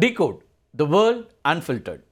Decode the World Unfiltered.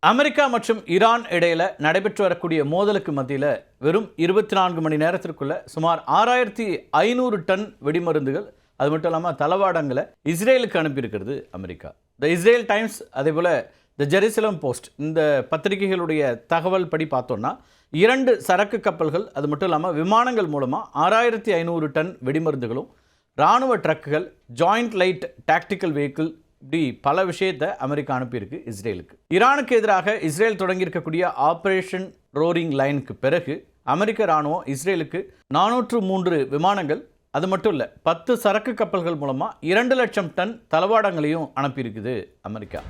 America மற்றும் Iran இடையில் நடைபெற்று வரக்கூடிய மோதலுக்கு மத்தியில் வெறும் 24 மணி நேரத்திற்குள்ள சுமார் 6500 டன் வெடிமருந்துகள், அது மட்டும் இல்லாமல் தளவாடங்களை இஸ்ரேலுக்கு அனுப்பியிருக்கிறது அமெரிக்கா. த இஸ்ரேல் டைம்ஸ், அதே போல் த ஜெருசலம் போஸ்ட், இந்த பத்திரிகைகளுடைய தகவல் படி பார்த்தோன்னா 2 சரக்கு கப்பல்கள், அது மட்டும் இல்லாமல் விமானங்கள் மூலமாக 6500 டன் வெடிமருந்துகளும், இராணுவ ட்ரக்குகள், ஜாயிண்ட் லைட் டாக்டிக்கல் வெஹிக்கிள், இப்படி பல விஷயத்தை அமெரிக்கா அனுப்பியிருக்கு இஸ்ரேலுக்கு. ஈரானுக்கு எதிராக இஸ்ரேல் தொடங்கியிருக்கக்கூடிய ஆபரேஷன் ரோரிங் லைனுக்கு பிறகு அமெரிக்க இராணுவம் இஸ்ரேலுக்கு 403 விமானங்கள், அது மட்டும் இல்லை 10 சரக்கு கப்பல்கள் மூலமாக 2 லட்சம் டன் தளவாடங்களையும் அனுப்பியிருக்குது அமெரிக்கா.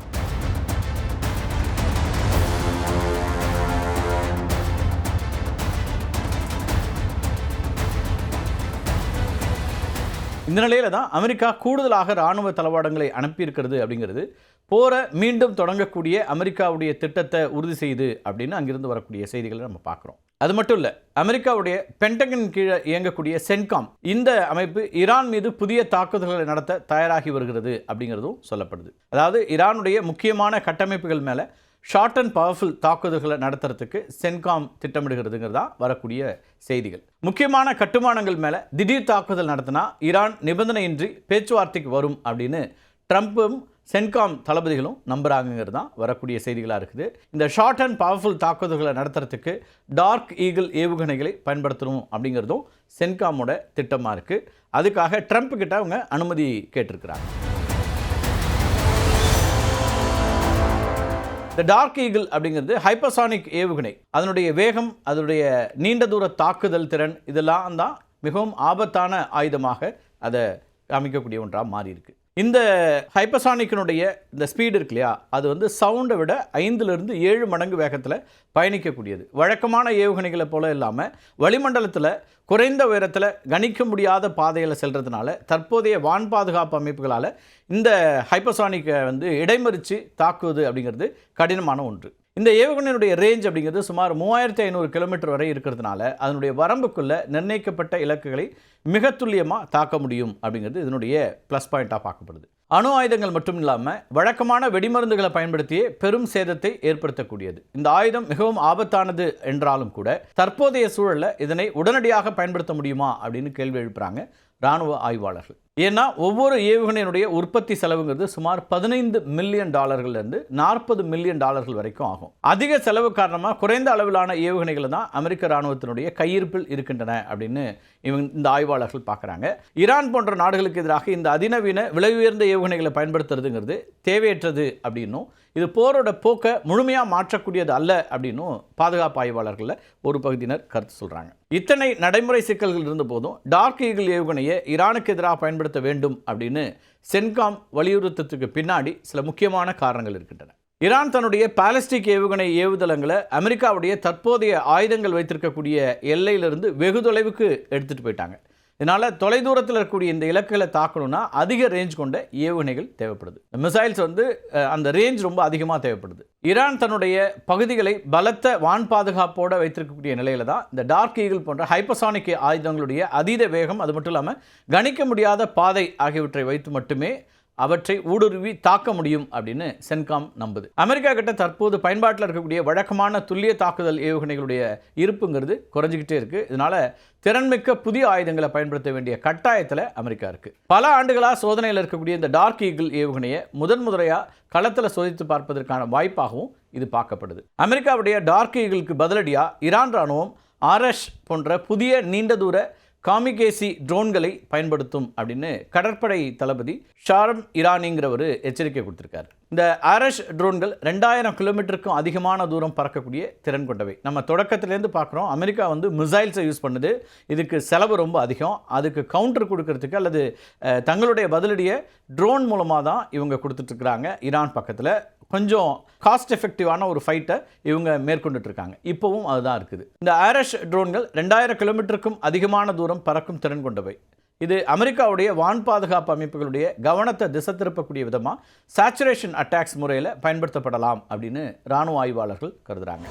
இந்த நிலையில தான் அமெரிக்கா கூடுதலாக இராணுவ தளவாடங்களை அனுப்பியிருக்கிறது அப்படிங்கிறது போரை மீண்டும் தொடங்கக்கூடிய அமெரிக்காவுடைய திட்டத்தை உறுதி செய்து அப்படின்னு அங்கிருந்து வரக்கூடிய செய்திகளை நம்ம பார்க்குறோம். அது மட்டும் இல்லை, அமெரிக்காவுடைய பென்டகன் கீழே இயங்கக்கூடிய சென்காம், இந்த அமைப்பு ஈரான் மீது புதிய தாக்குதல்களை நடத்த தயாராகி வருகிறது அப்படிங்கிறதும் சொல்லப்படுது. அதாவது ஈரானுடைய முக்கியமான கட்டமைப்புகள் மேலே ஷார்ட் அண்ட் பவர்ஃபுல் தாக்குதல்களை நடத்துறதுக்கு சென்காம் திட்டமிடுகிறதுங்கிறதா வரக்கூடிய செய்திகள். முக்கியமான கட்டுமானங்கள் மேலே திடீர் தாக்குதல் நடத்தினா ஈரான் நிபந்தனையின்றி பேச்சுவார்த்தைக்கு வரும் அப்படின்னு ட்ரம்ப்பும் சென்காம் தளபதிகளும் நம்புறாங்கிறது தான் வரக்கூடிய செய்திகளாக இருக்குது. இந்த ஷார்ட் அண்ட் பவர்ஃபுல் தாக்குதல்களை நடத்துறதுக்கு டார்க் ஈகிள் ஏவுகணைகளை பயன்படுத்தணும் அப்படிங்கிறதும் சென்காமோட திட்டமாக இருக்குது. அதுக்காக ட்ரம்ப் கிட்ட அவங்க அனுமதி கேட்டிருக்கிறாங்க. இந்த டார்க் ஈகிள் அப்படிங்கிறது ஹைப்பர்சானிக் ஏவுகணை. அதனுடைய வேகம், அதனுடைய நீண்ட தூர தாக்குதல் திறன், இதெல்லாம் தான் மிகவும் ஆபத்தான ஆயுதமாக அதை அமைக்கக்கூடிய ஒன்றாக மாறி இருக்கு. இந்த ஹைப்பர்சானிக்கினுடைய இந்த ஸ்பீடு இருக்கு இல்லையா, அது வந்து சவுண்டை விட 5லிருந்து 7 மடங்கு வேகத்தில் பயணிக்கக்கூடியது. வழக்கமான ஏவுகணைகளை போல இல்லாமல் வளிமண்டலத்தில் குறைந்த உயரத்தில் கணிக்க முடியாத பாதையில் செல்றதுனால தற்போதைய வான் பாதுகாப்பு அமைப்புகளால் இந்த ஹைப்பர்சானிக்கை வந்து இடைமறித்து தாக்குவது அப்படிங்கிறது கடினமான ஒன்று. இந்த ஏவுகணையினுடைய ரேஞ்ச் அப்படிங்கிறது சுமார் 3500 கிலோமீட்டர் வரை இருக்கிறதுனால அதனுடைய வரம்புக்குள்ள நிர்ணயிக்கப்பட்ட இலக்குகளை மிக துல்லியமாக தாக்க முடியும் அப்படிங்கிறது இதனுடைய ப்ளஸ் பாயிண்டாக பார்க்கப்படுது. அணு ஆயுதங்கள் மட்டும் இல்லாமல் வழக்கமான வெடிமருந்துகளை பயன்படுத்தியே பெரும் சேதத்தை ஏற்படுத்தக்கூடியது. இந்த ஆயுதம் மிகவும் ஆபத்தானது என்றாலும் கூட தற்போதைய சூழலில் இதனை உடனடியாக பயன்படுத்த முடியுமா அப்படின்னு கேள்வி எழுப்புறாங்க இராணுவ ஆய்வாளர்கள். ஏன்னா ஒவ்வொரு ஏவுகணையினுடைய உற்பத்தி செலவுங்கிறது சுமார் $15 மில்லியன் இருந்து $40 மில்லியன் வரைக்கும் ஆகும். அதிக செலவு காரணமாக குறைந்த அளவிலான ஏவுகணைகள் தான் அமெரிக்க இராணுவத்தினுடைய கையிருப்பில் இருக்கின்றன அப்படின்னு இந்த ஆய்வாளர்கள் பார்க்குறாங்க. ஈரான் போன்ற நாடுகளுக்கு எதிராக இந்த அதிநவீன விலை உயர்ந்த ஏவுகணைகளை பயன்படுத்துறதுங்கிறது தேவையற்றது அப்படின்னும், இது போரோட போக்கை முழுமையாக மாற்றக்கூடியது அல்ல அப்படின்னும் பாதுகாப்பு ஆய்வாளர்களில் ஒரு பகுதியினர் கருத்து சொல்கிறாங்க. இத்தனை நடைமுறை சிக்கல்கள் இருந்த போதும் டார்க் ஈகிள் ஏவுகணையை ஈரானுக்கு எதிராக பயன்படுத்த வேண்டும் அப்படின்னு சென்காம் வலியுறுத்தத்துக்கு பின்னாடி சில முக்கியமான காரணங்கள் இருக்கின்றன. ஈரான் தன்னுடைய பாலிஸ்டிக் ஏவுகணை ஏவுதளங்களை அமெரிக்காவுடைய தற்போதைய ஆயுதங்கள் வைத்திருக்கக்கூடிய எல்லையிலிருந்து வெகு தொலைவுக்கு எடுத்துகிட்டு போயிட்டாங்க. இதனால் தொலைதூரத்தில் இருக்கக்கூடிய இந்த இலக்குகளை தாக்கணும்னா அதிக ரேஞ்ச் கொண்ட ஏவுகணைகள் தேவைப்படுது. மிசைல்ஸ் வந்து அந்த ரேஞ்ச் ரொம்ப அதிகமாக தேவைப்படுது. ஈரான் தன்னுடைய பகுதிகளை பலத்த வான் பாதுகாப்போடு வைத்திருக்கக்கூடிய நிலையில தான் இந்த டார்க் ஈகிள் போன்ற ஹைப்பர்சானிக் ஆயுதங்களுடைய அதீத வேகம், அது மட்டும் இல்லாமல் கணிக்க முடியாத பாதை ஆகியவற்றை வைத்து மட்டுமே அவற்றை ஊடுருவி தாக்க முடியும் அப்படின்னு சென்காம் நம்புது. அமெரிக்கா கிட்ட தற்போது பயன்பாட்டில் இருக்கக்கூடிய வழக்கமான துல்லிய தாக்குதல் ஏவுகணைகளுடைய இருப்புங்கிறது குறைஞ்சிக்கிட்டே இருக்கு. இதனால திறன்மிக்க புதிய ஆயுதங்களை பயன்படுத்த வேண்டிய கட்டாயத்தில் அமெரிக்கா இருக்கு. பல ஆண்டுகளாக சோதனையில் இருக்கக்கூடிய இந்த டார்க் ஈகிள் ஏவுகணையை முதன்முறையாக களத்தில் சோதித்து பார்ப்பதற்கான வாய்ப்பாகவும் இது பார்க்கப்படுது. அமெரிக்காவுடைய டார்க் ஈகிளுக்கு பதிலடியாக ஈரான் ராணுவம் ஆர்எஸ் போன்ற புதிய நீண்ட தூர காமிகேசி ட்ரோன்களை பயன்படுத்தும் அப்படின்னு கடற்படை தளபதி ஷாரம் இரானிங்கிறவர் எச்சரிக்கை கொடுத்திருக்காரு. இந்த ஆர்எஸ் ட்ரோன்கள் 2000 கிலோமீட்டருக்கும் அதிகமான தூரம் பறக்கக்கூடிய திறன் கொண்டவை. நம்ம தொடக்கத்திலேருந்து பார்க்குறோம், அமெரிக்கா வந்து மிசைல்ஸை யூஸ் பண்ணுது. இதுக்கு செலவு ரொம்ப அதிகம். அதுக்கு கவுண்டர் கொடுக்கறதுக்கு அல்லது தங்களுடைய பதிலடியை ட்ரோன் மூலமாக தான் இவங்க கொடுத்துட்ருக்குறாங்க ஈரான் பக்கத்தில். கொஞ்சம் காஸ்ட் எஃபெக்டிவான ஒரு ஃபைட்டை இவங்க மேற்கொண்டுட்டு இருக்காங்க. இப்போவும் அதுதான் இருக்குது. இந்த ஆரஷ் ட்ரோன்கள் 2000 கிலோமீட்டருக்கும் அதிகமான தூரம் பறக்கும் திறன் கொண்டவை. இது அமெரிக்காவுடைய வான் பாதுகாப்பு அமைப்புகளுடைய கவனத்தை திசை திருப்பக்கூடிய விதமாக சேச்சுரேஷன் அட்டாக்ஸ் முறையில் பயன்படுத்தப்படலாம் அப்படின்னு இராணுவ ஆய்வாளர்கள் கருதுகிறாங்க.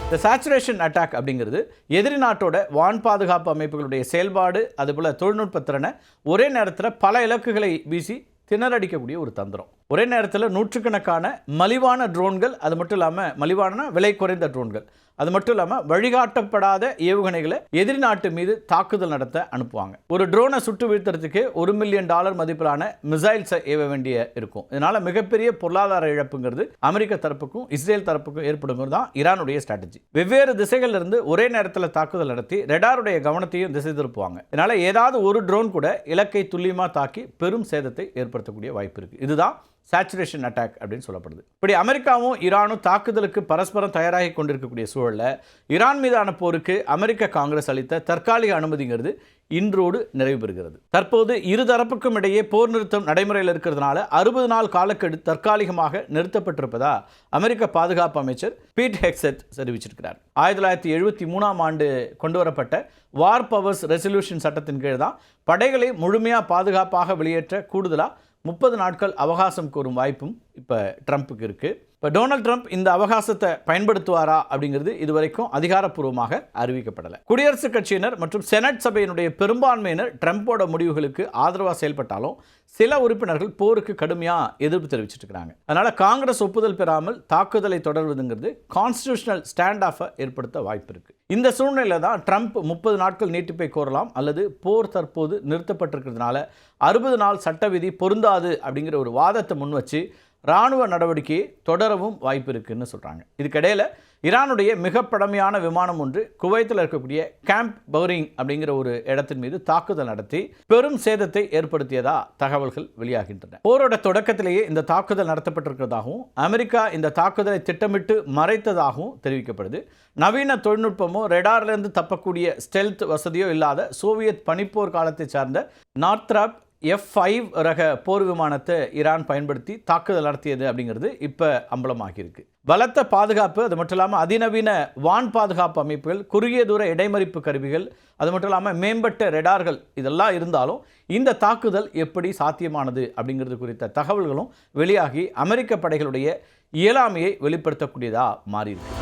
இந்த சேச்சுரேஷன் அட்டாக் அப்படிங்கிறது எதிரி நாட்டோட வான் பாதுகாப்பு அமைப்புகளுடைய செயல்பாடு அதுபோல் தொழில்நுட்ப திறனை ஒரே நேரத்தில் பல இலக்குகளை வீசி திணறடிக்கக்கூடிய ஒரு தந்திரம். ஒரே நேரத்தில் நூற்றுக்கணக்கான மலிவான ட்ரோன்கள், அது மட்டும் இல்லாமல் மலிவான விலை குறைந்த ட்ரோன்கள், அது மட்டும் இல்லாமல் வழிகாட்டப்படாத ஏவுகணைகளை எதிரி நாட்டு மீது தாக்குதல் நடத்த அனுப்புவாங்க. ஒரு ட்ரோனை சுட்டு வீழ்த்துறதுக்கு $1 மில்லியன் மதிப்பிலான மிசைல்ஸை ஏவ வேண்டிய இருக்கும். இதனால மிகப்பெரிய பொருளாதார இழப்புங்கிறது அமெரிக்க தரப்புக்கும் இஸ்ரேல் தரப்புக்கும் ஏற்படுங்கிறது தான் ஈரானுடைய ஸ்ட்ராட்டஜி. வெவ்வேறு திசைகளில் இருந்து ஒரே நேரத்தில் தாக்குதல் நடத்தி ரெடாருடைய கவனத்தையும் திசை திருப்புவாங்க. இதனால ஏதாவது ஒரு ட்ரோன் கூட இலக்கை துல்லியமாக தாக்கி பெரும் சேதத்தை ஏற்படுத்தக்கூடிய வாய்ப்பு இருக்கு. இதுதான் சேச்சுரேஷன் அட்டாக் அப்படின்னு சொல்லப்படுது. இப்படி அமெரிக்காவும் ஈரானும் தாக்குதலுக்கு பரஸ்பரம் தயாராகி கொண்டிருக்கக்கூடிய சூழலில் ஈரான் மீதான போருக்கு அமெரிக்க காங்கிரஸ் அளித்த தற்காலிக அனுமதிங்கிறது இன்றோடு நிறைவு பெறுகிறது. தற்போது இருதரப்புக்கும் இடையே போர் நிறுத்தம் நடைமுறையில் இருக்கிறதுனால 60 நாள் காலக்கெடு தற்காலிகமாக நிறுத்தப்பட்டிருப்பதா அமெரிக்க பாதுகாப்பு அமைச்சர் பீட் ஹெக்ஸெட் தெரிவிச்சிருக்கிறார். 1973ஆம் ஆண்டு கொண்டு வரப்பட்ட வார் பவர்ஸ் ரெசல்யூஷன் சட்டத்தின் கீழ் தான் படைகளை முழுமையாக பாதுகாப்பாக வெளியேற்ற கூடுதலாக 30 நாட்கள் அவகாசம் கோரும் வாய்ப்பும் இப்போ ட்ரம்ப்புக்கு இருக்குது. இப்போ டொனால்ட் ட்ரம்ப் இந்த அவகாசத்தை பயன்படுத்துவாரா அப்படிங்கிறது இதுவரைக்கும் அதிகாரப்பூர்வமாக அறிவிக்கப்படலை. குடியரசுக் கட்சியினர் மற்றும் செனட் சபையினுடைய பெரும்பான்மையினர் ட்ரம்ப்போட முடிவுகளுக்கு ஆதரவாக செயல்பட்டாலும் சில உறுப்பினர்கள் போருக்கு கடுமையாக எதிர்ப்பு தெரிவிச்சிட்டு இருக்கிறாங்க. அதனால காங்கிரஸ் ஒப்புதல் பெறாமல் தாக்குதலை தொடர்வதுங்கிறது கான்ஸ்டிடியூஷனல் ஸ்டாண்ட் ஆஃபை ஏற்படுத்த வாய்ப்பு இருக்கு. இந்த சூழ்நிலையில தான் ட்ரம்ப் 30 நாட்கள் நீட்டிப்பை கோரலாம் அல்லது போர் தற்போது நிறுத்தப்பட்டிருக்கிறதுனால 60 நாள் சட்ட விதி பொருந்தாது அப்படிங்கிற ஒரு வாதத்தை முன் வச்சு இராணுவ நடவடிக்கையை தொடரவும் வாய்ப்பு இருக்குன்னு சொல்கிறாங்க. இதுக்கிடையில் ஈரானுடைய மிக பழமையான விமானம் ஒன்று குவைத்தில் இருக்கக்கூடிய கேம்ப் பவுரிங் அப்படிங்கிற ஒரு இடத்தின் மீது தாக்குதல் நடத்தி பெரும் சேதத்தை ஏற்படுத்தியதா தகவல்கள் வெளியாகின்றன. போரோட தொடக்கத்திலேயே இந்த தாக்குதல் நடத்தப்பட்டிருக்கிறதாகவும் அமெரிக்கா இந்த தாக்குதலை திட்டமிட்டு மறைத்ததாகவும் தெரிவிக்கப்படுது. நவீன தொழில்நுட்பமோ ரெடாரிலிருந்து தப்பக்கூடிய ஸ்டெல்த் வசதியோ இல்லாத சோவியத் பனிப்போர் காலத்தை சார்ந்த நார்த்ராப் F-5 ரக போர் விமானத்தை ஈரான் பயன்படுத்தி தாக்குதல் நடத்தியது அப்படிங்கிறது இப்போ அம்பலமாகியிருக்கு. பலத்த பாதுகாப்பு, அது மட்டும் இல்லாமல் அதிநவீன வான் பாதுகாப்பு அமைப்புகள், குறுகிய தூர இடைமறிப்பு கருவிகள், அது மட்டும் இல்லாமல் மேம்பட்ட ரெடார்கள் இதெல்லாம் இருந்தாலும் இந்த தாக்குதல் எப்படி சாத்தியமானது அப்படிங்கிறது குறித்த தகவல்களும் வெளியாகி அமெரிக்க படைகளுடைய இயலாமையை வெளிப்படுத்தக்கூடியதாக மாறியிருக்கு.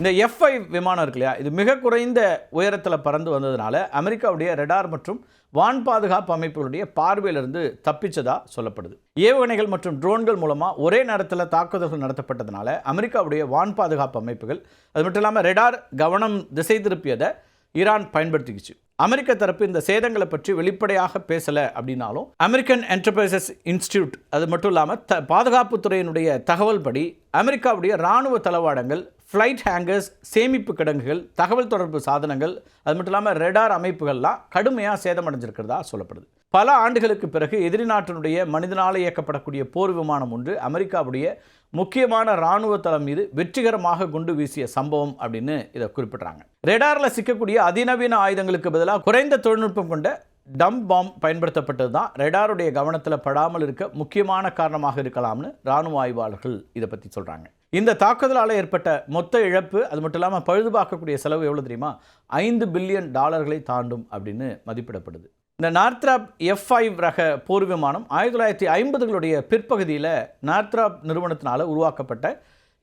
இந்த F-5 விமானம் இருக்கு இல்லையா, இது மிக குறைந்த உயரத்தில் பறந்து வந்ததுனால அமெரிக்காவுடைய ரெடார் மற்றும் வான் பாதுகாப்பு அமைப்புகளுடைய பார்வையிலிருந்து தப்பிச்சதா சொல்லப்படுது. ஏவுகணைகள் மற்றும் ட்ரோன்கள் மூலமாக ஒரே நேரத்தில் தாக்குதல்கள் நடத்தப்பட்டதுனால அமெரிக்காவுடைய வான் பாதுகாப்பு அமைப்புகள், அது மட்டும் இல்லாமல் ரெடார் கவனம் திசை திருப்பியதை ஈரான் பயன்படுத்திக்கிச்சு. அமெரிக்க தரப்பு இந்த சேதங்களை பற்றி வெளிப்படையாக பேசலை அப்படின்னாலும் அமெரிக்கன் என்டர்பிரைசஸ் இன்ஸ்டிடியூட், அது மட்டும் இல்லாமல் பாதுகாப்புத்துறையினுடைய தகவல் படி அமெரிக்காவுடைய இராணுவ தளவாடங்கள், ஃப்ளைட் ஹேங்கர்ஸ், சேமிப்பு கிடங்குகள், தகவல் தொடர்பு சாதனங்கள், அது மட்டும் இல்லாமல் ரெடார் அமைப்புகள்லாம் கடுமையாக சேதமடைஞ்சிருக்கிறதா சொல்லப்படுது. பல ஆண்டுகளுக்கு பிறகு எதிரி நாட்டினுடைய மனிதனால் இயக்கப்படக்கூடிய போர் விமானம் ஒன்று அமெரிக்காவுடைய முக்கியமான இராணுவ தளம் மீது வெற்றிகரமாக குண்டு வீசிய சம்பவம் அப்படின்னு இதை குறிப்பிட்றாங்க. ரெடாரில் சிக்கக்கூடிய அதிநவீன ஆயுதங்களுக்கு பதிலாக குறைந்த தொழில்நுட்பம் கொண்ட டம்ப் பாம் பயன்படுத்தப்பட்டது தான் ரெடாருடைய கவனத்தில் படாமல் இருக்க முக்கியமான காரணமாக இருக்கலாம்னு இராணுவ ஆய்வாளர்கள் இதை பற்றி சொல்கிறாங்க. இந்த தாக்குதலால் ஏற்பட்ட மொத்த இழப்பு, அது மட்டும் இல்லாமல் பழுதுபார்க்கக்கூடிய செலவு எவ்வளோ தெரியுமா? $5 பில்லியன் தாண்டும் அப்படின்னு மதிப்பிடப்படுது. இந்த நார்த்ராப் F-5 ரக போர் விமானம் 1950களுடைய பிற்பகுதியில் நார்த்ராப் நிறுவனத்தினால் உருவாக்கப்பட்ட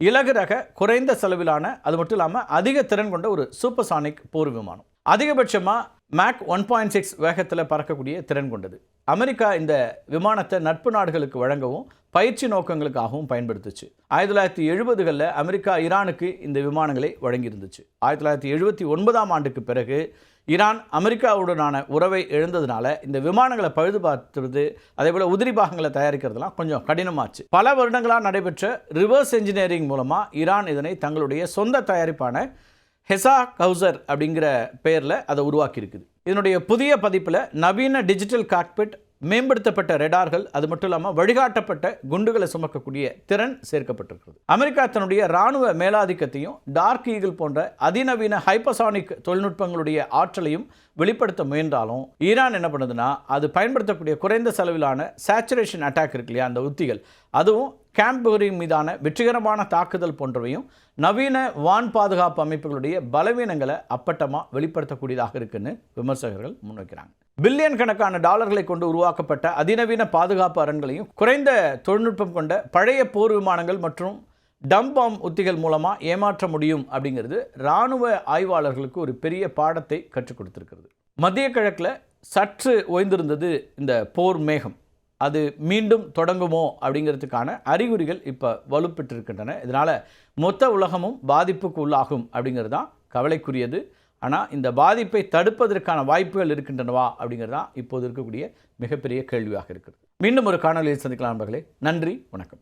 இலகு ரக குறைந்த செலவிலான, அது மட்டும் இல்லாமல் அதிக திறன் கொண்ட ஒரு சூப்பர்சானிக் போர் விமானம். அதிகபட்சமாக மேக் 1.6 வேகத்தில் பறக்கக்கூடிய திறன் கொண்டது. அமெரிக்கா இந்த விமானத்தை நட்பு நாடுகளுக்கு வழங்கவும் பயிற்சி நோக்கங்களுக்காகவும் பயன்படுத்துச்சு. 1970களில் அமெரிக்கா ஈரானுக்கு இந்த விமானங்களை வழங்கியிருந்துச்சு. 1979ஆம் ஆண்டுக்கு பிறகு ஈரான் அமெரிக்காவுடனான உறவை எழுந்ததுனால இந்த விமானங்களை பழுது பார்த்துறது, அதே போல் உதிரி பாகங்களை தயாரிக்கிறதுலாம் கொஞ்சம் கடினமாச்சு. பல வருடங்களாக நடைபெற்ற ரிவர்ஸ் என்ஜினியரிங் மூலமாக ஈரான் இதனை தங்களுடைய சொந்த தயாரிப்பான ஹெசா கவுசர் அப்படிங்கிற பெயரில் அதை உருவாக்கி இருக்குது. இதனுடைய புதிய பதிப்பில் நவீன டிஜிட்டல் காக்பிட், மேம்படுத்தப்பட்ட ரெடார்கள், அது மட்டும் இல்லாமல் வழிகாட்டப்பட்ட குண்டுகளை சுமக்கக்கூடிய திறன் சேர்க்கப்பட்டிருக்கிறது. அமெரிக்கா தன்னுடைய இராணுவ மேலாதிக்கத்தையும் டார்க் ஈகிள் போன்ற அதிநவீன ஹைப்பர்சானிக் தொழில்நுட்பங்களுடைய ஆற்றலையும் வெளிப்படுத்த முயன்றாலும் ஈரான் என்ன பண்ணுதுன்னா, அது பயன்படுத்தக்கூடிய குறைந்த செலவிலான சேச்சுரேஷன் அட்டாக் இருக்கு இல்லையா, அந்த உத்திகள், அதுவும் கேம்பரி மீதான வெற்றிகரமான தாக்குதல் போன்றவையும் நவீன வான் பாதுகாப்பு அமைப்புகளுடைய பலவீனங்களை அப்பட்டமாக வெளிப்படுத்தக்கூடியதாக இருக்குன்னு விமர்சகர்கள் முன்வைக்கிறாங்க. பில்லியன் கணக்கான டாலர்களை கொண்டு உருவாக்கப்பட்ட அதிநவீன பாதுகாப்பு அரண்களையும் குறைந்த தொழில்நுட்பம் கொண்ட பழைய போர் விமானங்கள் மற்றும் டம்பாம் உத்திகள் மூலமாக ஏமாற்ற முடியும் அப்படிங்கிறது இராணுவ ஆய்வாளர்களுக்கு ஒரு பெரிய பாடத்தை கற்றுக் கொடுத்திருக்கிறது. மத்திய கிழக்கில் சற்று ஓய்ந்திருந்தது இந்த போர் மேகம், அது மீண்டும் தொடங்குமோ அப்படிங்கிறதுக்கான அறிகுறிகள் இப்போ வலுப்பெற்றிருக்கின்றன. இதனால் மொத்த உலகமும் பாதிப்புக்கு உள்ளாகும் அப்படிங்கிறது தான் கவலைக்குரியது. ஆனால் இந்த பாதிப்பை தடுப்பதற்கான வாய்ப்புகள் இருக்கின்றனவா அப்படிங்கிறது தான் இப்போது இருக்கக்கூடிய மிகப்பெரிய கேள்வியாக இருக்கிறது. மீண்டும் ஒரு காணொலியில் சந்திக்கலாம் நண்பர்களே. நன்றி, வணக்கம்.